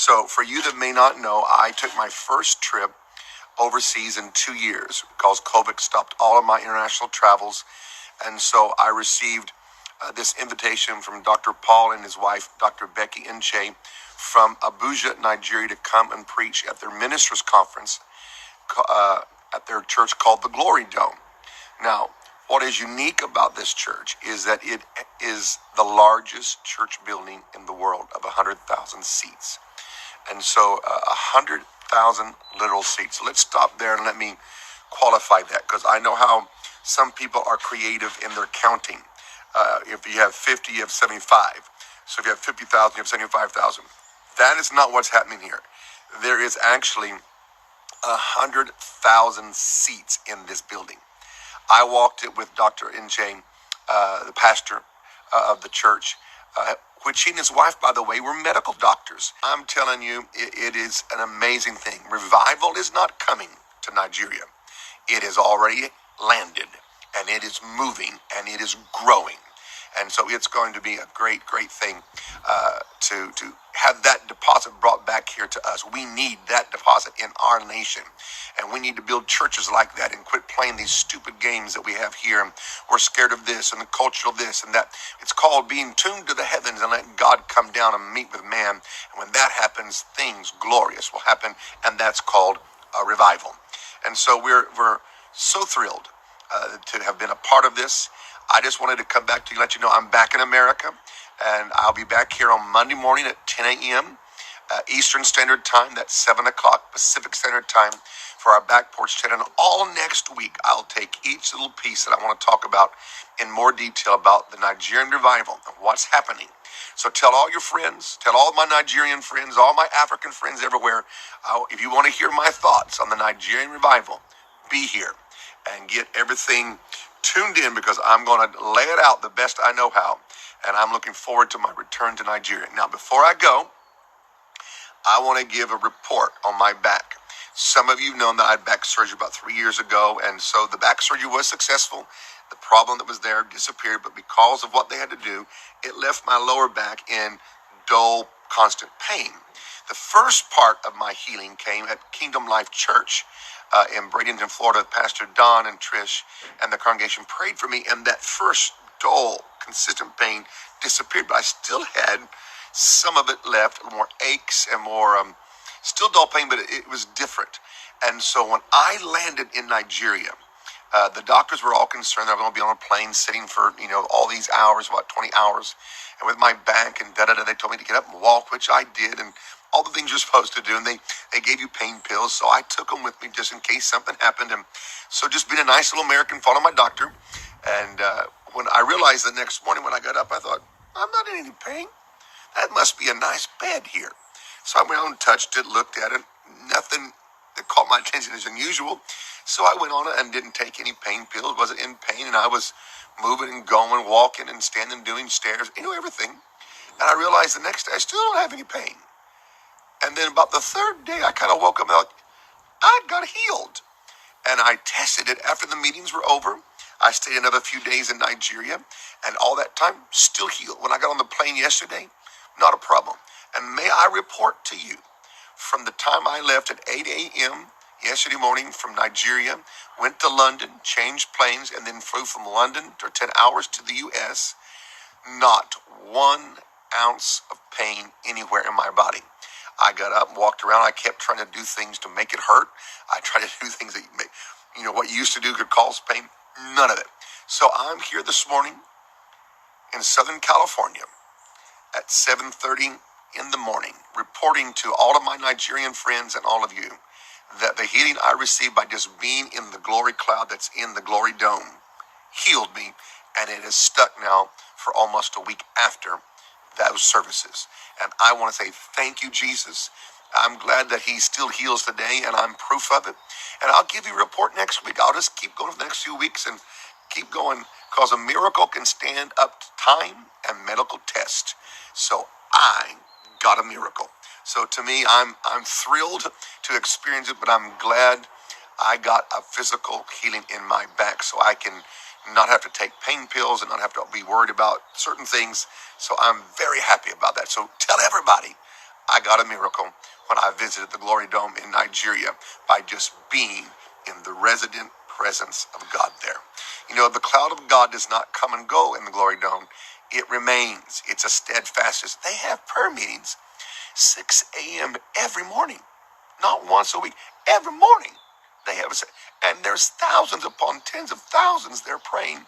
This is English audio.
So for you that may not know, I took my first trip overseas in 2 years because COVID stopped all of my international travels. And so I received this invitation from Dr. Paul and his wife, Dr. Becky Enenche, from Abuja, Nigeria, to come and preach at their ministers' conference at their church called the Glory Dome. Now, what is unique about this church is that it is the largest church building in the world of 100,000 seats. And so 100,000 literal seats. Let's stop there and let me qualify that, because I know how some people are creative in their counting. If you have 50, you have 75. So if you have 50,000, you have 75,000. That is not what's happening here. There is actually 100,000 seats in this building. I walked it with Dr. Enenche, the pastor of the church, which he and his wife, by the way, were medical doctors. I'm telling you, it is an amazing thing. Revival is not coming to Nigeria. It has already landed, and it is moving, and it is growing. And so it's going to be a great, great thing to have that deposit brought back here to us. We need that deposit in our nation. And we need to build churches like that and quit playing these stupid games that we have here. And we're scared of this and the culture of this and that. It's called being tuned to the heavens and letting God come down and meet with man. And when that happens, things glorious will happen. And that's called a revival. And so we're so thrilled to have been a part of this. I just wanted to come back to you, let you know I'm back in America, and I'll be back here on Monday morning at 10 a.m. Eastern Standard Time. That's 7 o'clock Pacific Standard Time for our back porch chat. And all next week, I'll take each little piece that I want to talk about in more detail about the Nigerian revival and what's happening. So tell all your friends, tell all my Nigerian friends, all my African friends everywhere, if you want to hear my thoughts on the Nigerian revival, be here and get everything tuned in, because I'm going to lay it out the best I know how, and I'm looking forward to my return to Nigeria. Now, before I go, I want to give a report on my back. Some of you have known that I had back surgery about 3 years ago, and so the back surgery was successful. The problem that was there disappeared, but because of what they had to do, it left my lower back in dull, constant pain. The first part of my healing came at Kingdom Life Church in Bradenton, Florida. Pastor Don and Trish and the congregation prayed for me, and that first dull, consistent pain disappeared, but I still had some of it left, more aches and more, still dull pain, but it was different. And so when I landed in Nigeria, the doctors were all concerned that I was going to be on a plane sitting for, all these hours, about 20 hours. And with my back and they told me to get up and walk, which I did, and all the things you're supposed to do. And they gave you pain pills, so I took them with me just in case something happened. And so just being a nice little American, following my doctor. And when I realized the next morning when I got up, I thought, I'm not in any pain. That must be a nice bed here. So I went out and touched it, looked at it. Nothing that caught my attention as unusual. So I went on it and didn't take any pain pills, wasn't in pain, and I was moving and going, walking and standing, doing stairs, everything. And I realized the next day I still don't have any pain. And then about the third day, I kind of woke up and I got healed. And I tested it after the meetings were over. I stayed another few days in Nigeria, and all that time, still healed. When I got on the plane yesterday, not a problem. And may I report to you, from the time I left at 8 a.m. yesterday morning from Nigeria, went to London, changed planes, and then flew from London for 10 hours to the U.S., not 1 ounce of pain anywhere in my body. I got up and walked around. I kept trying to do things to make it hurt. I tried to do things that, what you used to do could cause pain. None of it. So I'm here this morning in Southern California at 7:30 in the morning, reporting to all of my Nigerian friends and all of you that the healing I received by just being in the glory cloud that's in the glory dome healed me, and it is stuck now for almost a week after those services. And I want to say thank you, Jesus. I'm glad that he still heals today, and I'm proof of it. And I'll give you a report next week. I'll just keep going for the next few weeks and keep going, because a miracle can stand up to time and medical test. So I got a miracle. So to me, I'm thrilled to experience it, but I'm glad I got a physical healing in my back, so I can not have to take pain pills and not have to be worried about certain things. So I'm very happy about that. So tell everybody I got a miracle when I visited the Glory Dome in Nigeria by just being in the resident presence of God there. You know, the cloud of God does not come and go in the Glory Dome. It remains. It's a steadfastness. They have prayer meetings 6 a.m. every morning, not once a week, every morning. They have, and there's thousands upon tens of thousands there praying